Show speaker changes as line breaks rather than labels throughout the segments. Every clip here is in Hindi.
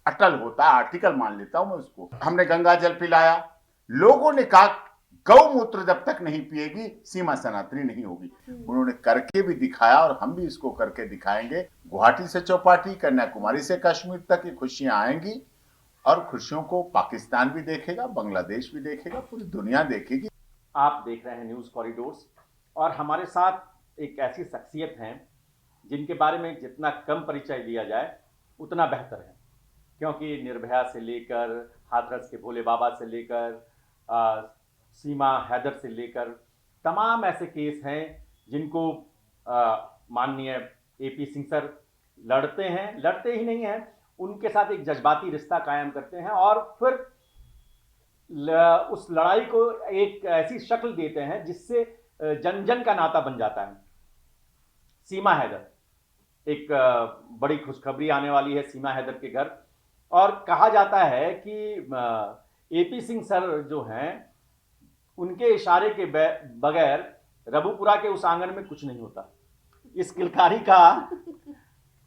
अटल होता है, आर्टिकल मान लेता हूं मैं उसको। हमने गंगा जल पिलाया, लोगों ने कहा गौमूत्र जब तक नहीं पिएगी सीमा सनातनी नहीं होगी। उन्होंने करके भी दिखाया और हम भी इसको करके दिखाएंगे। गुवाहाटी से चौपाटी, कन्याकुमारी से कश्मीर तक ये खुशियां आएंगी और खुशियों को पाकिस्तान भी देखेगा, बांग्लादेश भी देखेगा, पूरी दुनिया देखेगी।
आप देख रहे हैं न्यूज कॉरिडोर्स और हमारे साथ एक ऐसी शख्सियत हैं जिनके बारे में जितना कम परिचय दिया जाए उतना बेहतर है, क्योंकि निर्भया से लेकर हाथरस के भोले बाबा से लेकर सीमा हैदर से लेकर तमाम ऐसे केस हैं जिनको माननीय एपी सिंह सर लड़ते हैं, लड़ते ही नहीं हैं, उनके साथ एक जज्बाती रिश्ता कायम करते हैं और फिर उस लड़ाई को एक ऐसी शक्ल देते हैं जिससे जन जन का नाता बन जाता है। सीमा हैदर एक बड़ी खुशखबरी आने वाली है सीमा हैदर के घर, और कहा जाता है कि एपी सिंह सर जो हैं उनके इशारे के बगैर रबुपुरा के उस आंगन में कुछ नहीं होता। इस किलकारी का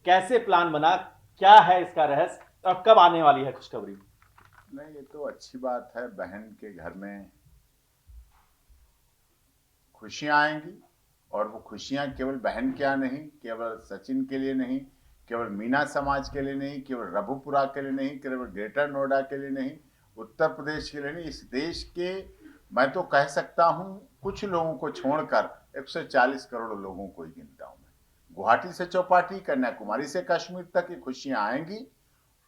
कैसे प्लान बना, क्या है इसका रहस्य और कब आने वाली है खुशखबरी?
नहीं, ये तो अच्छी बात है, बहन के घर में खुशियां आएंगी और वो खुशियां केवल बहन क्या नहीं, केवल सचिन के लिए नहीं, केवल मीना समाज के लिए नहीं, केवल रबुपुरा के लिए नहीं, केवल ग्रेटर नोएडा के लिए नहीं, उत्तर प्रदेश के लिए नहीं, इस देश के मैं तो कह सकता हूं कुछ लोगों को छोड़कर 140 करोड़ लोगों को ही गिनता हूं मैं। गुवाहाटी से चौपाटी, कन्याकुमारी से कश्मीर तक ये खुशियां आएंगी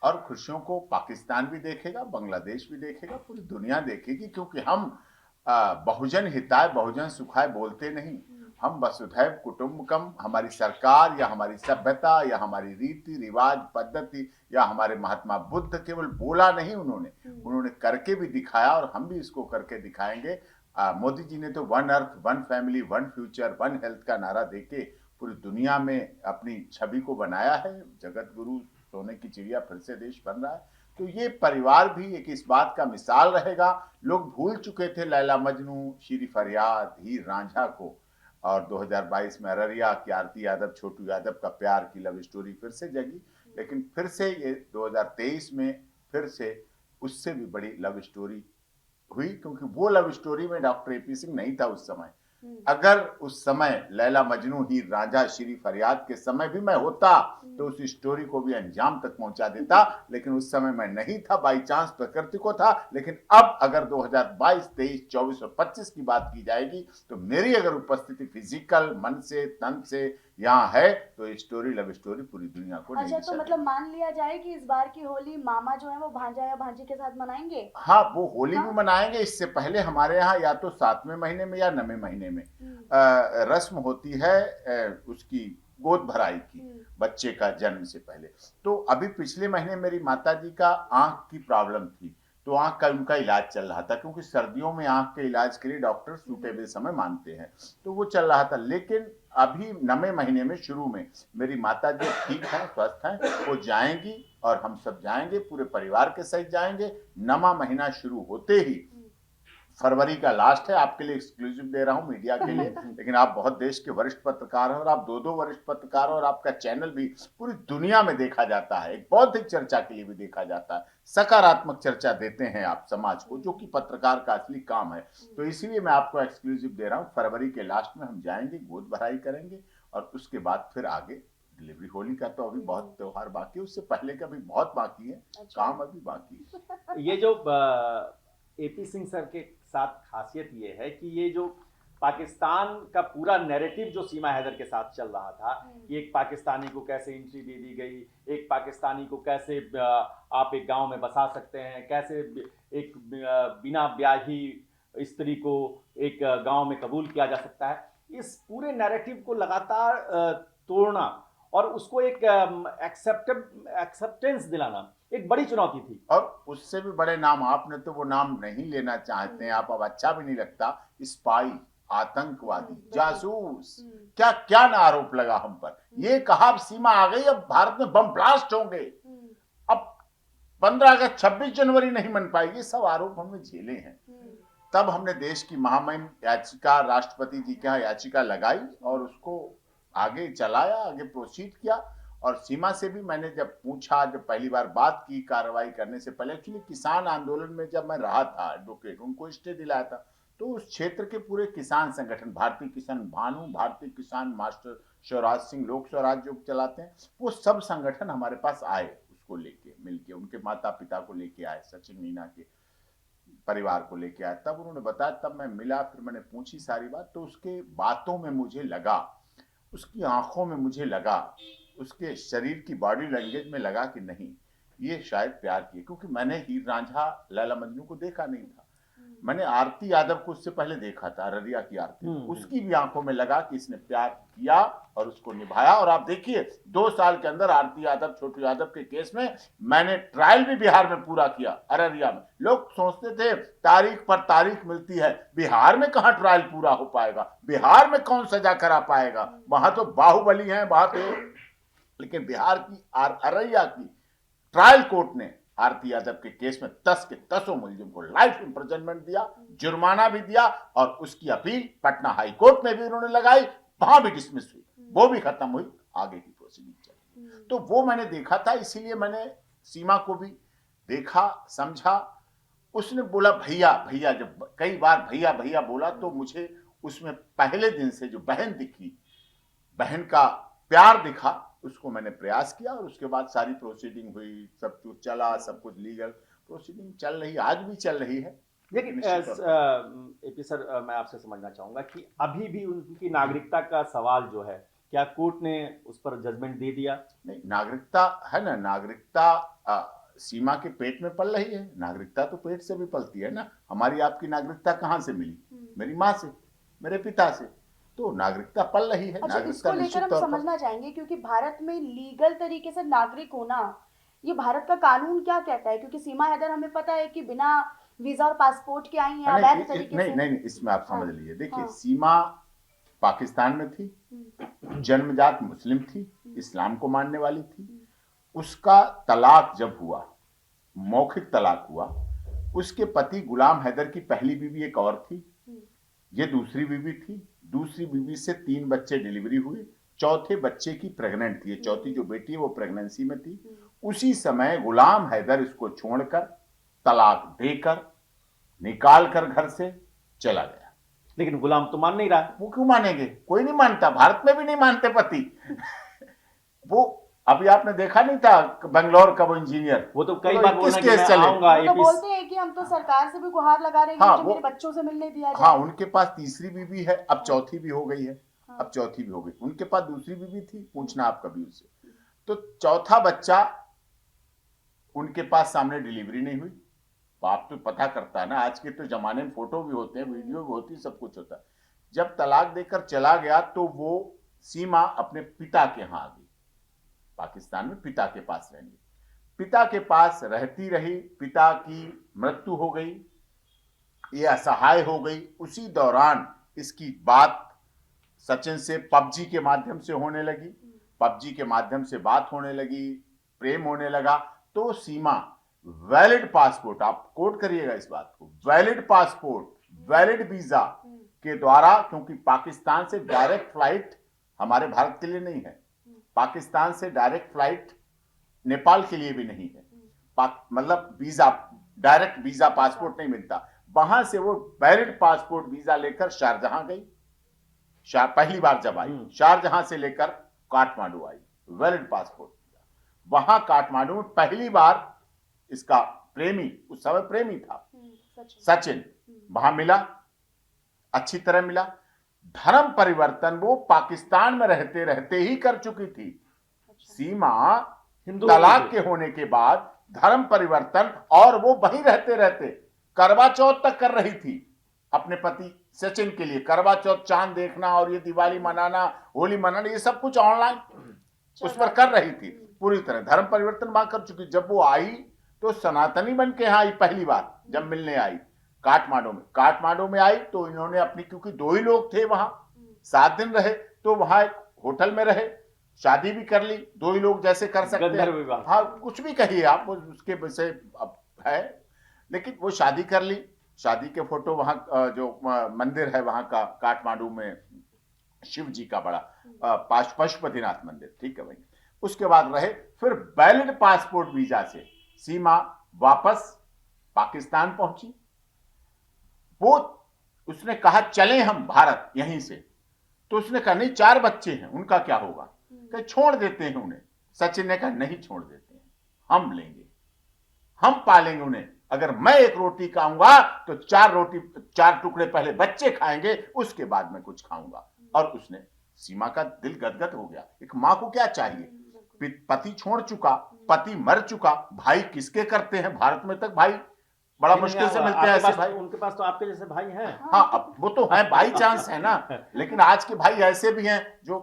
और खुशियों को पाकिस्तान भी देखेगा, बांग्लादेश भी देखेगा, पूरी दुनिया देखेगी, क्योंकि हम बहुजन हिताय बहुजन सुखाय बोलते नहीं, हम वसुधैव कुटुंबकम, हमारी सरकार या हमारी सभ्यता या हमारी रीति रिवाज पद्धति या हमारे महात्मा बुद्ध केवल बोला नहीं, उन्होंने करके भी दिखाया और हम भी इसको करके दिखाएंगे। मोदी जी ने तो one earth one family one future one health का नारा देके पूरी दुनिया में अपनी छवि को बनाया है। जगत गुरु सोने की चिड़िया फिर से देश बन रहा है। तो ये परिवार भी एक इस बात का मिसाल रहेगा। लोग भूल चुके थे लैला मजनू, शीरी फरियाद, हीर रांझा को, और 2022 में अररिया की आरती यादव छोटू यादव का प्यार की लव स्टोरी फिर से जगी। लेकिन फिर से ये 2023 में फिर से उससे भी बड़ी लव स्टोरी हुई, क्योंकि वो लव स्टोरी में डॉक्टर एपी सिंह नहीं था उस समय। अगर उस समय लैला मजनू, हीर रांझा, शीरी फरियाद के समय भी मैं होता तो उस स्टोरी को भी अंजाम तक पहुंचा देता, लेकिन उस समय मैं नहीं था, बाई चांस प्रकृति को था। लेकिन अब अगर 2022, 23, 24 और 25 की बात की जाएगी तो मेरी अगर उपस्थिति फिजिकल मन से तन से यहाँ है तो स्टोरी लव स्टोरी पूरी दुनिया को नहीं।
अच्छा, तो मतलब मान लिया जाए कि इस बार की होली मामा जो है वो भांजा या भांजी के साथ मनाएंगे?
हाँ, वो होली भी मनाएंगे। इससे पहले हमारे यहाँ या तो 7वें महीने में या 9वें महीने में रस्म होती है उसकी गोद भराई की, बच्चे का जन्म से पहले। तो अभी पिछले महीने मेरी माताजी का आंख की प्रॉब्लम थी, तो आंख का उनका इलाज चल रहा था, क्योंकि सर्दियों में आंख के इलाज के लिए डॉक्टर सूटेबल समय मानते हैं, तो वो चल रहा था। लेकिन अभी 9वें महीने में शुरू में मेरी माता जी ठीक हैं, स्वस्थ हैं, वो जाएंगी और हम सब जाएंगे, पूरे परिवार के सहित जाएंगे। 9वां महीना शुरू होते ही, फरवरी का लास्ट है, आपके लिए एक्सक्लूसिव दे रहा हूं मीडिया के लिए, लेकिन आप बहुत देश के वरिष्ठ पत्रकार हैं और आप दो वरिष्ठ पत्रकार और आपका चैनल भी पूरी दुनिया में देखा जाता है, एक बौद्धिक चर्चा के लिए भी देखा जाता है, सकारात्मक चर्चा देते हैं आप समाज को, जो कि पत्रकार का असली काम है। तो इसीलिए मैं आपको एक्सक्लूसिव दे रहा हूँ, फरवरी के लास्ट में हम जाएंगे, गोद भराई करेंगे और उसके बाद फिर आगे डिलीवरी। होली का तो अभी बहुत त्योहार बाकी है, उससे पहले का भी बहुत बाकी है। अच्छा। काम अभी बाकी है।
ये जो एपी सिंह सर के साथ खासियत ये है कि ये जो पाकिस्तान का पूरा नैरेटिव जो सीमा हैदर के साथ चल रहा था कि एक पाकिस्तानी को कैसे एंट्री दे दी गई, एक पाकिस्तानी को कैसे आप एक गांव में बसा सकते हैं, कैसे एक बिना ब्याही स्त्री को एक गांव में कबूल किया जा सकता है, इस पूरे नैरेटिव को लगातार तोड़ना और उसको एक एक्सेप्टेंस दिलाना एक बड़ी चुनौती थी।
और उससे भी बड़े नाम, आपने तो वो नाम नहीं लेना चाहते हैं आप, अब अच्छा भी नहीं लगता, स्पाई, आतंकवादी, जासूस, क्या क्या ना आरोप लगा हम पर। ये कहा अब सीमा आ गई, अब भारत में बम ब्लास्ट होंगे, अब 15 अगस्त 26 जनवरी नहीं मन पाएगी, सब आरोप हमने झेले हैं। तब हमने देश की महामहिम याचिका, राष्ट्रपति जी के यहाँ याचिका लगाई और उसको आगे चलाया, आगे प्रोसीड किया और सीमा से भी मैंने जब पूछा, जब पहली बार बात की कार्रवाई करने से पहले, एक्चुअली किसान आंदोलन में जब मैं रहा था एडवोकेट, उनको स्टे दिलाया था, तो उस क्षेत्र के पूरे किसान संगठन, भारतीय किसान भानु, भारतीय किसान मास्टर स्वराज सिंह, लोक स्वराज जो चलाते हैं, वो सब संगठन हमारे पास आए, उसको लेके मिलके उनके माता पिता को लेके आए, सचिन मीना के परिवार को लेके आया, तब उन्होंने बताया, तब मैं मिला, फिर मैंने पूछी सारी बात, तो उसके बातों में मुझे लगा, उसकी आंखों में मुझे लगा, उसके शरीर की बॉडी लैंग्वेज में लगा कि नहीं, ये शायद प्यार की है, क्योंकि मैंने हीर रांझा लैला मजनू को देखा नहीं था, मैंने आरती यादव को उससे पहले देखा था, अररिया की आरती, उसकी भी आंखों में लगा कि इसने प्यार किया और उसको निभाया। और आप देखिए 2 साल के अंदर आरती यादव, छोटू यादव के केस में मैंने ट्रायल भी बिहार में पूरा किया, अररिया में। लोग सोचते थे तारीख पर तारीख मिलती है, बिहार में कहां ट्रायल पूरा हो पाएगा, बिहार में कौन सजा करा पाएगा, वहां तो बाहुबली है, वहां तो, लेकिन बिहार की अररिया की ट्रायल कोर्ट ने आरती यादव के केस में 10 के 10 मुलजिम को लाइफ इम्प्रिजनमेंट दिया, जुर्माना भी दिया, और उसकी अपील पटना हाई कोर्ट में भी उन्होंने लगाई, वहां भी डिसमिस हुई, वो भी खत्म हुई, आगे की प्रोसीडिंग चली। तो वो मैंने देखा था, इसीलिए मैंने सीमा को भी देखा, समझा। उसने बोला भैया भैया, जब कई बार भैया भैया बोला, तो मुझे उसमें पहले दिन से जो बहन दिखी, बहन का प्यार दिखा, उसको मैंने प्रयास किया, और उसके बाद सारी प्रोसीडिंग हुई, सब कुछ चला, सब कुछ लीगल प्रोसीडिंग चल रही, आज भी चल रही है।
लेकिन एपी सर, मैं आपसे समझना चाहूंगा कि अभी भी उनकी नागरिकता का सवाल जो है, क्या कोर्ट ने उस पर जजमेंट दे दिया?
नहीं, नागरिकता है ना, नागरिकता सीमा के पेट में पल रही है, नागरिकता तो पेट से भी पलती है ना। हमारी आपकी नागरिकता कहाँ से मिली? मेरी माँ से, मेरे पिता से, तो नागरिकता पल रही है।
अच्छा, इसको लेकर हम समझना चाहेंगे, क्योंकि भारत में लीगल तरीके से नागरिक होना, ये भारत का कानून क्या कहता है? क्योंकि सीमा हैदर हमें पता है कि बिना वीजा और पासपोर्ट के आई हैं, अवैध तरीके से।
नहीं, इसमें आप समझ लीजिए, देखिए, सीमा पाकिस्तान में थी, जन्मजात मुस्लिम थी, इस्लाम को मानने वाली थी। उसका तलाक जब हुआ, मौखिक तलाक हुआ, उसके पति गुलाम हैदर की पहली बीवी एक और थी, ये दूसरी बीवी थी, दूसरी बीवी से 3 बच्चे डिलीवरी हुए, चौथे बच्चे की प्रेग्नेंट थी, चौथी जो बेटी है वो प्रेगनेंसी में थी। उसी समय गुलाम हैदर इसको छोड़कर, तलाक देकर, निकाल कर घर से चला गया।
लेकिन गुलाम तो मान नहीं रहा।
वो क्यों मानेंगे? कोई नहीं मानता, भारत में भी नहीं मानते पति। वो अभी आपने देखा नहीं था बेंगलोर का वो इंजीनियर,
वो तो कई बार
किस केस चले,
वो तो बोलते हैं कि हम तो सरकार से भी गुहार लगा रहे हैं कि मुझे मेरे बच्चों से मिलने दिया जाए।
हाँ, उनके पास तीसरी बीवी है, अब चौथी भी हो गई है, अब चौथी भी हो गई। उनके पास दूसरी बीवी थी, पूछना आप कभी उससे, तो चौथा बच्चा उनके पास सामने डिलीवरी नहीं हुई। बाप तो पता करता है ना, आज के तो जमाने में फोटो भी होते हैं, वीडियो भी होती है, सब कुछ होता है। जब तलाक देकर चला गया तो वो सीमा अपने पिता के यहाँ आ गई, पाकिस्तान में पिता के पास रहेंगे, पिता के पास रहती रही, पिता की मृत्यु हो गई, ये असहाय हो गई। उसी दौरान इसकी बात सचिन से पबजी के माध्यम से होने लगी, पबजी के माध्यम से बात होने लगी, प्रेम होने लगा। तो सीमा वैलिड पासपोर्ट, आप कोट करिएगा इस बात को, वैलिड पासपोर्ट, वैलिड वीजा के द्वारा, क्योंकि पाकिस्तान से डायरेक्ट फ्लाइट हमारे भारत के लिए नहीं है, पाकिस्तान से डायरेक्ट फ्लाइट नेपाल के लिए भी नहीं है, मतलब वीजा, डायरेक्ट वीजा पासपोर्ट नहीं मिलता। वहां से वो वैलिड पासपोर्ट वीजा लेकर शारजहां गई, पहली बार जब आई, शारजहां से लेकर काठमांडू आई, वैलिड पासपोर्ट। वहां काठमांडू में पहली बार इसका प्रेमी, उस समय प्रेमी था सचिन, वहां मिला, अच्छी तरह मिला। धर्म परिवर्तन वो पाकिस्तान में रहते रहते ही कर चुकी थी। सीमा तलाक के होने के बाद धर्म परिवर्तन, और वो वहीं रहते रहते करवा चौथ तक कर रही थी अपने पति सचिन के लिए। करवा चौथ, चांद देखना, और ये दिवाली मनाना, होली मनाना, ये सब कुछ ऑनलाइन उस पर कर रही थी। पूरी तरह धर्म परिवर्तन वहां कर चुकी। जब वो आई तो सनातनी बन के यहाँ आई, पहली बार जब मिलने आई काठमांडू में आई, तो इन्होंने अपनी, क्योंकि 2 ही लोग थे वहां, 7 दिन रहे, तो वहां एक होटल में रहे, शादी भी कर ली, 2 ही लोग जैसे कर सकते हैं, हाँ कुछ भी कहिए आप, उसके विषय है, लेकिन वो शादी कर ली। शादी के फोटो वहां जो मंदिर है वहां का, काठमांडू में शिव जी का बड़ा पशुपतिनाथ मंदिर, ठीक है भाई, उसके बाद रहे, फिर वैलिड पासपोर्ट वीजा से सीमा वापस पाकिस्तान पहुंची। वो उसने कहा चलें हम भारत यहीं से, तो उसने कहा नहीं 4 बच्चे हैं उनका क्या होगा, कि छोड़ देते हैं उन्हें। सचिन ने कहा नहीं छोड़ देते हैं, हम लेंगे, हम पालेंगे उन्हें। अगर मैं एक रोटी खाऊंगा तो 4 टुकड़े पहले बच्चे खाएंगे, उसके बाद मैं कुछ खाऊंगा। और उसने, सीमा का दिल गदगद हो गया। एक मां को क्या चाहिए, पति छोड़ चुका, पति मर चुका, भाई किसके करते हैं, भारत में तक भाई बड़ा मुश्किल से मिलते हैं ऐसे भाई।
उनके पास तो आपके जैसे भाई हैं।
हाँ अब वो तो है, बाई चांस है ना, लेकिन आज के भाई ऐसे भी हैं जो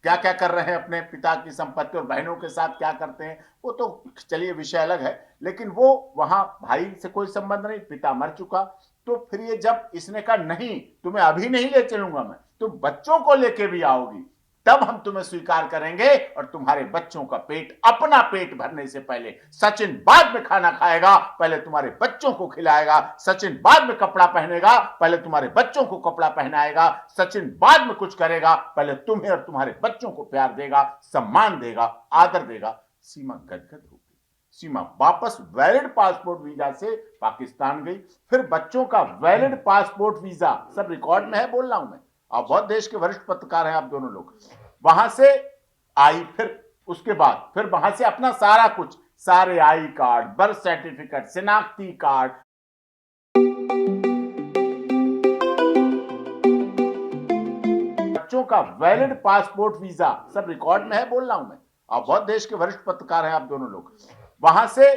क्या क्या कर रहे हैं अपने पिता की संपत्ति और बहनों के साथ क्या करते हैं, वो तो चलिए विषय अलग है। लेकिन वो वहां भाई से कोई संबंध नहीं, पिता मर चुका। तो फिर ये जब इसने कहा नहीं तुम्हें अभी नहीं ले चलूंगा मैं, तुम बच्चों को लेके भी आओगी तब हम तुम्हें स्वीकार करेंगे, और तुम्हारे बच्चों का पेट, अपना पेट भरने से पहले, सचिन बाद में खाना खाएगा, पहले तुम्हारे बच्चों को खिलाएगा। सचिन बाद में कपड़ा पहनेगा, पहले तुम्हारे बच्चों को कपड़ा पहनाएगा। सचिन बाद में कुछ करेगा, पहले तुम्हें और तुम्हारे बच्चों को प्यार देगा, सम्मान देगा, आदर देगा। सीमा गदगद हो गई। सीमा वापस वैलिड पासपोर्ट वीजा से पाकिस्तान गई। फिर बच्चों का वैलिड पासपोर्ट वीजा, सब रिकॉर्ड में है, बोल रहा हूं मैं, आप बहुत देश के वरिष्ठ पत्रकार हैं आप दोनों लोग। वहां से आई, फिर उसके बाद फिर वहां से अपना सारा कुछ, सारे आई कार्ड, बर्थ सर्टिफिकेट, शिनाख्ती कार्ड, बच्चों का वैलिड पासपोर्ट वीजा, सब रिकॉर्ड में है, बोल रहा हूं मैं, आप बहुत देश के वरिष्ठ पत्रकार हैं आप दोनों लोग। वहां से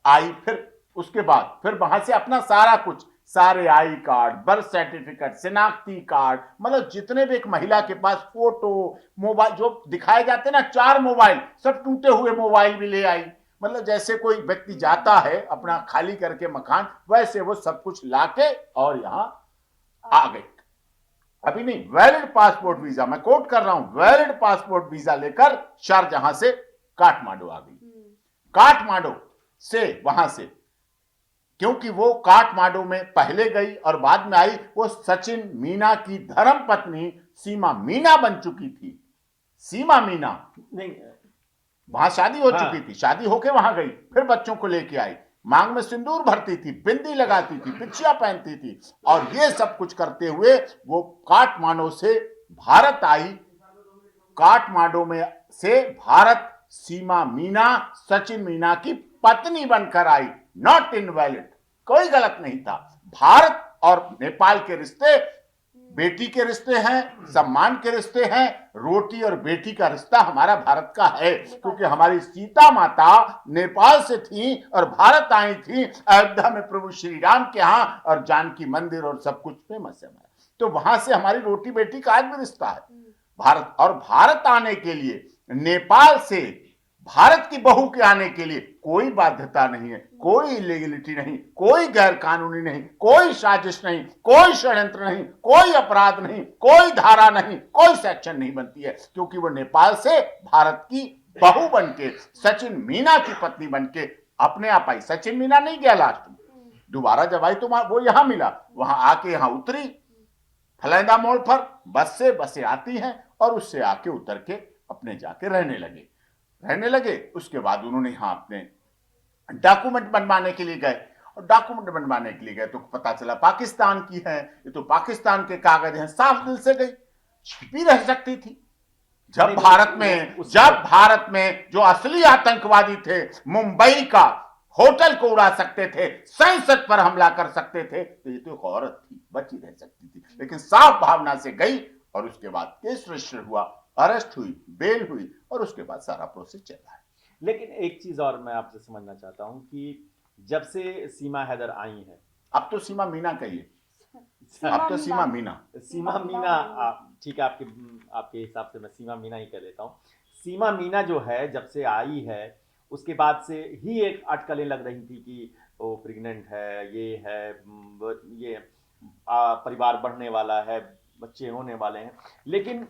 आई, फिर उसके बाद फिर वहां से अपना सारा कुछ, सारे आई कार्ड, बर्थ सर्टिफिकेट, शिनाख्ती कार्ड, मतलब जितने भी एक महिला के पास फोटो, मोबाइल जो दिखाए जाते ना, 4 मोबाइल, सब टूटे हुए मोबाइल भी ले आई। मतलब जैसे कोई व्यक्ति जाता है अपना खाली करके मकान, वैसे वो सब कुछ लाके और यहां आ गई। अभी नहीं, वैलिड पासपोर्ट वीजा, मैं कोट कर रहा हूं, वैलिड पासपोर्ट वीजा लेकर शारजहां से काठमांडू आ गई। काठमांडू से, वहां से, क्योंकि वो काठमांडू में पहले गई और बाद में आई, वो सचिन मीना की धर्म पत्नी सीमा मीना बन चुकी थी। सीमा मीना
नहीं,
वहां शादी हो
हाँ।
चुकी थी, शादी होके वहां गई, फिर बच्चों को लेके आई, मांग में सिंदूर भरती थी, बिंदी लगाती थी, बिछिया पहनती थी, और ये सब कुछ करते हुए वो काठमांडू से भारत आई। काठमांडू में से भारत सीमा मीना सचिन मीना की पत्नी बनकर आई, नॉट इनवैलिड, कोई गलत नहीं था। भारत और नेपाल के रिश्ते बेटी के रिश्ते हैं, सम्मान के रिश्ते हैं, रोटी और बेटी का रिश्ता हमारा भारत का है, क्योंकि हमारी सीता माता नेपाल से थी और भारत आई थी अयोध्या में प्रभु श्री राम के यहां, और जानकी मंदिर और सब कुछ फेमस है हमारा, तो वहां से हमारी रोटी बेटी का आज भी रिश्ता है। भारत और भारत आने के लिए, नेपाल से भारत की बहू के आने के लिए कोई बाध्यता नहीं है, कोई इलीगलिटी नहीं, कोई गैर कानूनी नहीं, कोई साजिश नहीं, कोई षड्यंत्र नहीं, कोई अपराध नहीं, कोई धारा नहीं, कोई सेक्शन नहीं बनती है, क्योंकि वो नेपाल से भारत की बहू बनके, सचिन मीना की पत्नी बनके अपने आप आई। सचिन मीना नहीं गया लास्ट में, दोबारा जब आई तो वो यहां मिला, वहां आके यहां उतरी फलैंदा मोड़ पर, बसें आती हैं और उससे आके उतर के अपने जाके रहने लगे। उसके बाद उन्होंने यहां अपने डॉक्यूमेंट बनवाने के लिए गए, और डॉक्यूमेंट बनवाने के लिए गए तो पता चला पाकिस्तान की है, ये तो पाकिस्तान के कागज हैं। साफ दिल से गई, छिपी रह सकती थी। जब भारत में जो असली आतंकवादी थे, मुंबई का होटल को उड़ा सकते थे, संसद पर हमला कर सकते थे, तो ये तो एक औरत थी, बची रह सकती थी। लेकिन साफ भावना से गई, और उसके बाद केस रजिस्टर हुआ, अरेस्ट हुई, बेल हुई, और उसके बाद सारा प्रोसेस चल रहा है।
लेकिन एक चीज और मैं आपसे समझना चाहता हूं कि जब से सीमा हैदर आई हैं,
अब तो सीमा मीना कहिए, अब तो सीमा मीना,
ठीक है, आपके हिसाब से मैं सीमा मीना ही कह लेता हूं। सीमा मीना जो है, जब से आई है उसके बाद से ही एक अटकलें लग रही थी कि वो प्रेग्नेंट है, ये है, ये परिवार बढ़ने वाला है, बच्चे होने वाले हैं। लेकिन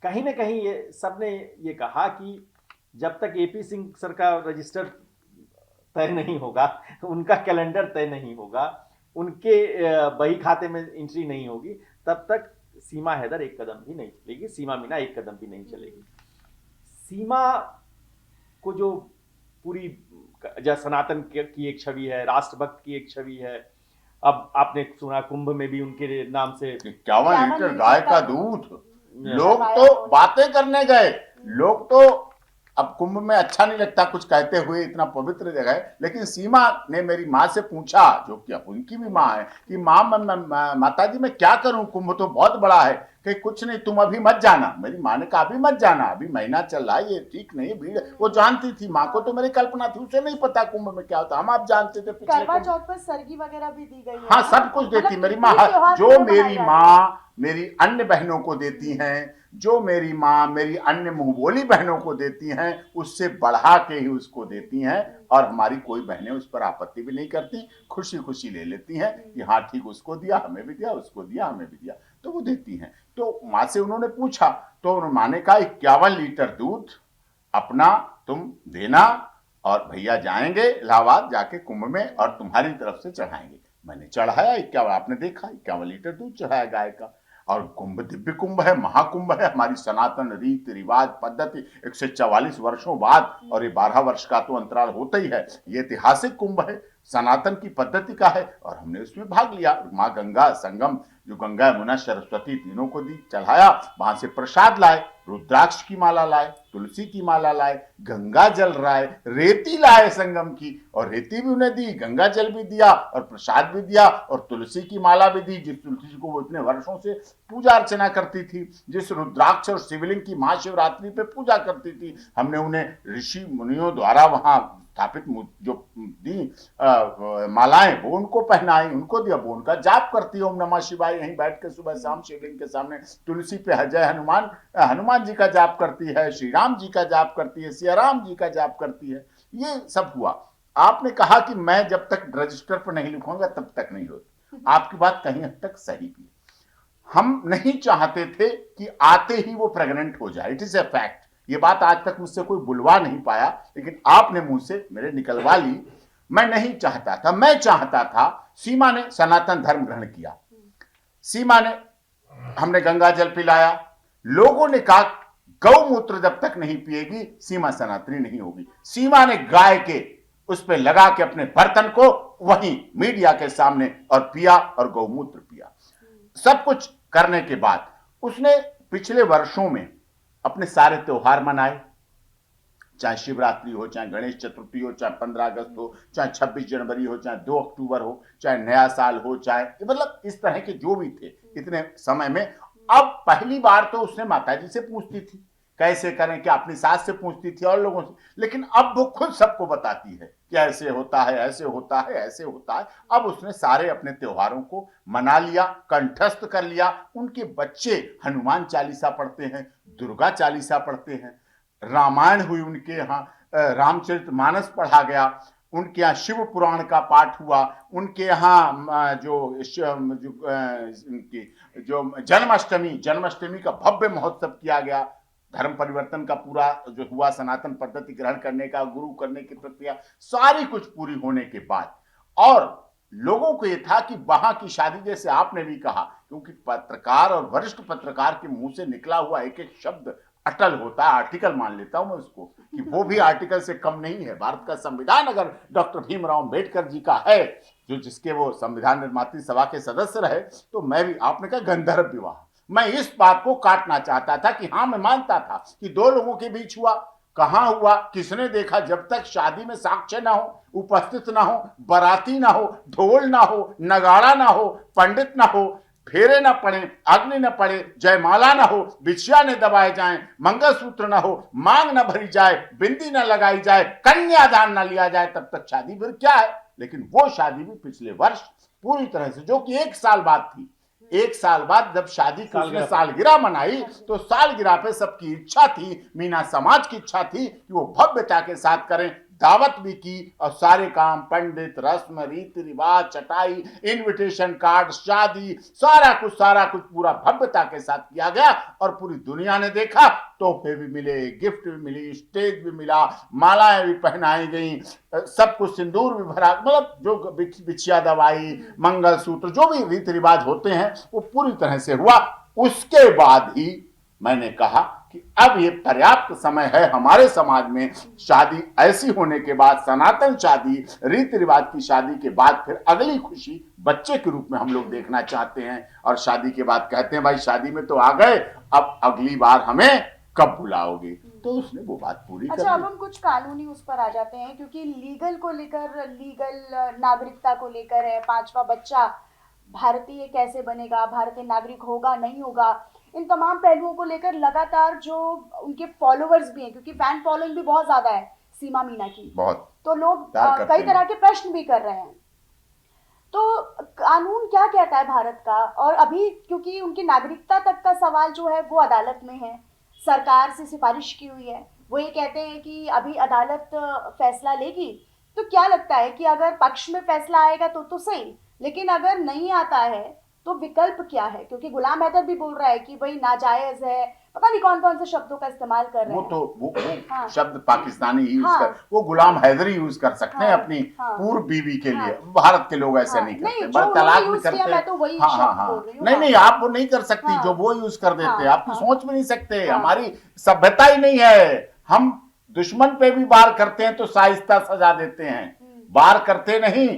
कहीं ना कहीं ये सबने ये कहा कि जब तक एपी सिंह सर का रजिस्टर तय नहीं होगा, उनका कैलेंडर तय नहीं होगा, उनके बही खाते में एंट्री नहीं होगी, तब तक सीमा हैदर एक कदम भी नहीं चलेगी, सीमा मीना एक कदम भी नहीं चलेगी। सीमा को जो पूरी सनातन की एक छवि है, राष्ट्रभक्त की एक छवि है। अब आपने सुना कुंभ में भी उनके नाम से
51 लीटर गाय का दूध। लोग
करवाया
तो
उन्होंने।
बातें करने गए, लोग तो अब कुंभ में अच्छा नहीं लगता कुछ कहते हुए, इतना पवित्र जगह है, लेकिन सीमा ने मेरी माँ से पूछा, जो कि अब उनकी भी माँ है, कि माँ माता जी मैं क्या करूं, कुंभ तो बहुत बड़ा है। कि कुछ नहीं, तुम अभी मत जाना। मेरी माँ ने कहा अभी मत जाना, अभी महीना चल रहा है, ये ठीक नहीं, भीड़। वो जानती थी, माँ को तो मेरी कल्पना थी, उसे नहीं पता कुंभ में क्या होता। हम आप जानते थे पिछले
करवा
कुंभ।
चौथ पर सरगी वगैरह भी दी गई है
हाँ,
ना?
सब कुछ देती
मतलब
मेरी
कितनी
माँ।
त्योहार
जो
क्यों
मेरी
मनाई जाती है?
माँ मेरी अन्य बहनों को देती हैं, जो मेरी माँ मेरी अन्य मुंहबोली बहनों को देती हैं, उससे बढ़ा के ही उसको देती हैं। और हमारी कोई बहनें उस पर आपत्ति भी नहीं करती, खुशी खुशी ले लेती हैं कि हाँ ठीक, उसको दिया हमें भी दिया, उसको दिया हमें भी दिया, तो वो देती हैं। तो माँ से उन्होंने पूछा, तो माँ ने कहा 51 लीटर दूध अपना तुम देना, और भैया जाएंगे इलाहाबाद जाके कुंभ में और तुम्हारी तरफ से चढ़ाएंगे। मैंने चढ़ाया 51, आपने देखा 51 लीटर दूध चढ़ाया गाय का। और कुंभ दिव्य कुंभ है, महाकुंभ है, हमारी सनातन रीति रिवाज पद्धति 144 वर्षों बाद, और ये 12 वर्ष का तो अंतराल होता ही है, ये ऐतिहासिक कुंभ है, सनातन की पद्धति का है, और हमने उसमें भाग लिया। माँ गंगा संगम, जो गंगा यमुना सरस्वती तीनों को दी, चढ़ाया, वहां से प्रसाद लाए, रुद्राक्ष की माला लाए, तुलसी की माला लाए, गंगा जल लाए, रेती लाए संगम की, और रेती भी उन्हें दी, गंगा जल भी दिया, और प्रसाद भी दिया, और तुलसी की माला भी दी, जिस तुलसी को वो इतने वर्षों से पूजा अर्चना करती थी, जिस रुद्राक्ष और शिवलिंग की महाशिवरात्रि पे पूजा करती थी, हमने उन्हें ऋषि मुनियों द्वारा वहां स्थापित जो दी मालाएं, वो उनको पहनाई, उनको दिया, वो उनका जाप करती है ओम नमः शिवाय, यहीं बैठ के सुबह शाम शिवलिंग के सामने। तुलसी पे जय हनुमान, हनुमान जी का जाप करती है, श्री राम जी का जाप करती है, सिया राम जी का जाप करती है। ये सब हुआ। आपने कहा कि मैं जब तक रजिस्टर पर नहीं लिखूंगा तब तक नहीं होती। आपकी बात कहीं हद तक सही भी। हम नहीं चाहते थे कि आते ही वो प्रेग्नेंट हो जाए, इट इज ए फैक्ट। ये बात आज तक मुझसे कोई बुलवा नहीं पाया, लेकिन आपने मुंह से मेरे निकलवा ली। मैं नहीं चाहता था, मैं चाहता था। सीमा ने सनातन धर्म ग्रहण किया, सीमा ने, हमने गंगा जल पिलाया, लोगों ने कहा गौमूत्र जब तक नहीं पिएगी सीमा सनातनी नहीं होगी। सीमा ने गाय के उस पे लगा के अपने बर्तन को वहीं मीडिया के सामने और पिया, और गौमूत्र पिया। सब कुछ करने के बाद उसने पिछले वर्षों में अपने सारे त्योहार मनाए, चाहे शिवरात्रि हो, चाहे गणेश चतुर्थी हो, चाहे 15 अगस्त हो, चाहे 26 जनवरी हो, चाहे 2 अक्टूबर हो, चाहे नया साल हो, चाहे मतलब इस तरह के जो भी थे इतने समय में। अब पहली बार तो उसने माता जी से पूछती थी कैसे करें, क्या अपनी सास से पूछती थी और लोगों से, लेकिन अब वो खुद सबको बताती है कि ऐसे होता है, ऐसे होता है, ऐसे होता है। अब उसने सारे अपने त्योहारों को मना लिया, कंठस्थ कर लिया। उनके बच्चे हनुमान चालीसा पढ़ते हैं, दुर्गा चालीसा पढ़ते हैं, रामायण हुई उनके यहाँ, रामचरितमानस पढ़ा गया, उनके यहाँ शिव पुराण का पाठ हुआ, उनके यहाँ जो जन्माष्टमी का भव्य महोत्सव किया गया। धर्म परिवर्तन का पूरा जो हुआ, सनातन पद्धति ग्रहण करने का, गुरु करने की प्रक्रिया, सारी कुछ पूरी होने के बाद, और लोगों को यह था कि वहां की शादी, जैसे आपने भी कहा, क्योंकि पत्रकार और वरिष्ठ पत्रकार के मुंह से निकला हुआ एक एक शब्द अटल होता है। आर्टिकल मान लेता हूं मैं उसको, कि वो भी आर्टिकल से कम नहीं है। भारत का संविधान अगर डॉक्टर भीमराव अंबेडकर जी का है, जो जिसके वो संविधान निर्मात्री सभा के सदस्य रहे, तो मैं भी, आपने कहा गंधर्व विवाह, मैं इस बात को काटना चाहता था कि हाँ, मैं मानता था कि दो लोगों के बीच हुआ, कहां हुआ, किसने देखा। जब तक शादी में साक्ष्य ना हो, उपस्थित ना हो, बाराती ना हो, ढोल ना हो, नगाड़ा ना हो, पंडित ना हो, फेरे ना पड़े, अग्नि न पड़े, जयमाला ना हो, बिछिया न दबाए जाएं, मंगलसूत्र ना हो, मांग न भरी जाए, बिंदी न लगाई जाए, कन्यादान न लिया जाए, तब तक शादी फिर क्या है। लेकिन वो शादी भी पिछले वर्ष पूरी तरह से, जो कि 1 साल बाद थी, 1 साल बाद जब शादी की उसने सालगिरह मनाई, तो सालगिरह पे सबकी इच्छा थी, मीना समाज की इच्छा थी कि वो भव्यता के साथ करें। दावत भी की, और सारे काम, पंडित, रस्म, रीति रिवाज, चटाई, इनविटेशन कार्ड, शादी, सारा कुछ पूरा भव्यता के साथ किया गया। और पूरी दुनिया ने देखा, तोहफे भी मिले, गिफ्ट भी मिली, स्टेज भी मिला, मालाएं भी पहनाई गई, सब कुछ, सिंदूर भी भरा, मतलब जो बिछिया दवाई, मंगलसूत्र, जो भी रीति रिवाज होते हैं वो पूरी तरह से हुआ। उसके बाद ही मैंने कहा कि अब ये पर्याप्त समय है हमारे समाज में शादी ऐसी होने के बाद, सनातन शादी, रीति रिवाज की शादी के बाद फिर अगली खुशी बच्चे के रूप में हम लोग देखना चाहते हैं। और शादी के बाद कहते हैं भाई शादी में तो आ गए, अब अगली बार हमें कब बुलाओगे। तो उसने वो बात पूरी कर
अच्छा, अब
दी।
हम कुछ कानूनी उस पर आ जाते हैं, क्योंकि लीगल को लेकर, लीगल नागरिकता को लेकर है, 5वां बच्चा भारतीय कैसे बनेगा, भारतीय नागरिक होगा नहीं होगा, इन तमाम पहलुओं को लेकर लगातार जो उनके फॉलोअर्स भी हैं, क्योंकि फैन फॉलोइंग भी बहुत ज्यादा है सीमा मीना की,
बहुत
तो लोग
प्यार करते
कई
हैं।
तरह के प्रश्न भी कर रहे हैं। तो कानून क्या कहता है भारत का? और अभी क्योंकि उनकी नागरिकता तक का सवाल जो है वो अदालत में है, सरकार से सिफारिश की हुई है, वो ये कहते हैं कि अभी अदालत फैसला लेगी। तो क्या लगता है कि अगर पक्ष में फैसला आएगा तो सही, लेकिन अगर नहीं आता है तो विकल्प क्या है? क्योंकि गुलाम हैदर भी बोल रहा है कि भाई नाजायज है, पता नहीं कौन कौन से शब्दों का इस्तेमाल कर रहे
वो
हैं।
तो वो
हाँ।
शब्द पाकिस्तानी ही यूज
हाँ।
कर, वो गुलाम हैदरी यूज कर सकते हैं
हाँ।
अपनी
हाँ।
पूर्व बीवी के लिए।
हाँ।
भारत के लोग ऐसे
हाँ।
नहीं
नहीं,
करते,
जो
बड़े तलाक
उन्होंने
भी
यूज किया,
करते
मैं
हैं।
तो वही
हाँ हाँ
शब्द बोल
हाँ,
रही हूँ।
नहीं
हाँ।
नहीं, आप वो नहीं कर सकती
हाँ।
जो वो यूज कर देते हैं,
हाँ।
आपकी
हाँ।
सोच भी नहीं सकते।
हाँ।
हमारी सभ्यता ही नहीं है। हम दुश्मन पे भी वार करते हैं तो शाइस्ता सजा देते हैं, वार करते नहीं,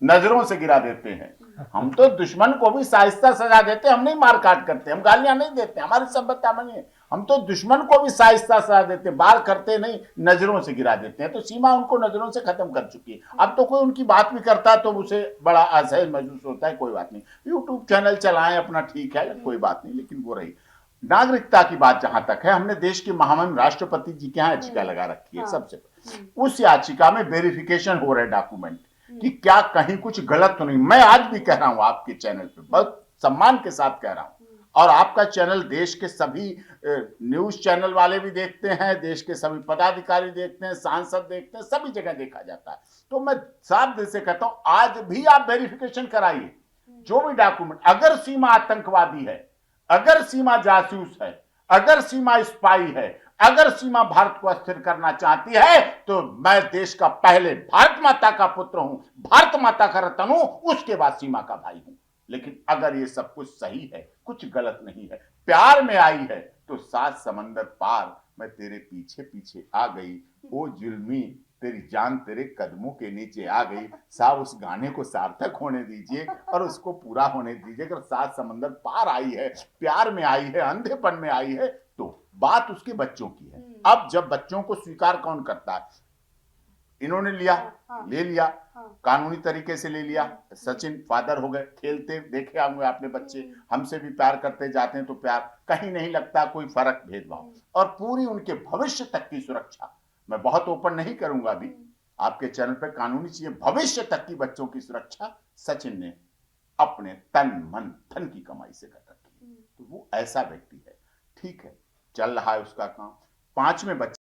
नजरों से गिरा देते हैं। हम तो दुश्मन को भी शाइस्ता सजा देते हैं, हम नहीं मार काट करते, हम गालियां नहीं देते, हमारी सभ्यता में नहीं है। हम तो दुश्मन को भी शाइस्ता सजा देते हैं, वार करते नहीं, नजरों से गिरा देते हैं। तो सीमा उनको नजरों से खत्म कर चुकी है। अब तो कोई उनकी बात भी करता है तो उसे बड़ा असहज महसूस होता है। कोई बात नहीं, यूट्यूब चैनल चलाएं अपना, ठीक है, कोई बात नहीं। लेकिन वो रही नागरिकता की बात जहां तक है, हमने देश के महामहिम राष्ट्रपति जी के यहाँ याचिका लगा रखी है। सबसे उस याचिका में वेरिफिकेशन हो रहा है डॉक्यूमेंट कि क्या कहीं कुछ गलत तो नहीं। मैं आज भी कह रहा हूं आपके चैनल पे, बहुत सम्मान के साथ कह रहा हूं, और आपका चैनल देश के सभी न्यूज चैनल वाले भी देखते हैं, देश के सभी पदाधिकारी देखते हैं, सांसद देखते हैं, सभी जगह देखा जाता है। तो मैं साफ दिल से कहता हूं, आज भी आप वेरिफिकेशन कराइए जो भी डॉक्यूमेंट। अगर सीमा आतंकवादी है, अगर सीमा जासूस है, अगर सीमा स्पाई है, अगर सीमा भारत को अस्थिर करना चाहती है, तो मैं देश का पहले भारत माता का पुत्र हूं, भारत माता का रतन हूं, उसके बाद सीमा का भाई हूं। लेकिन अगर ये सब कुछ सही है, कुछ गलत नहीं है, प्यार में आई है, तो 7 समंदर पार मैं तेरे पीछे पीछे आ गई, ओ जुल्मी तेरी जान तेरे कदमों के नीचे आ गई। साहब उस गाने को सार्थक होने दीजिए और उसको पूरा होने दीजिए। अगर 7 समंदर पार आई है, प्यार में आई है, अंधेपन में आई है, तो बात उसके बच्चों की है। अब जब बच्चों को स्वीकार कौन करता है? इन्होंने लिया, ले लिया, कानूनी तरीके से ले लिया। सचिन फादर हो गए, खेलते देखे होंगे आपने बच्चे, हमसे भी प्यार करते जाते हैं तो प्यार कहीं नहीं लगता कोई फर्क भेदभाव। और पूरी उनके भविष्य तक की सुरक्षा, मैं बहुत ओपन नहीं करूंगा अभी आपके चैनल पे, कानूनी चीजें, भविष्य तक की बच्चों की सुरक्षा सचिन ने अपने तन मन धन की कमाई से कर रखी। तो वो ऐसा व्यक्ति है। ठीक है, चल रहा है उसका काम। 5वें बच्चे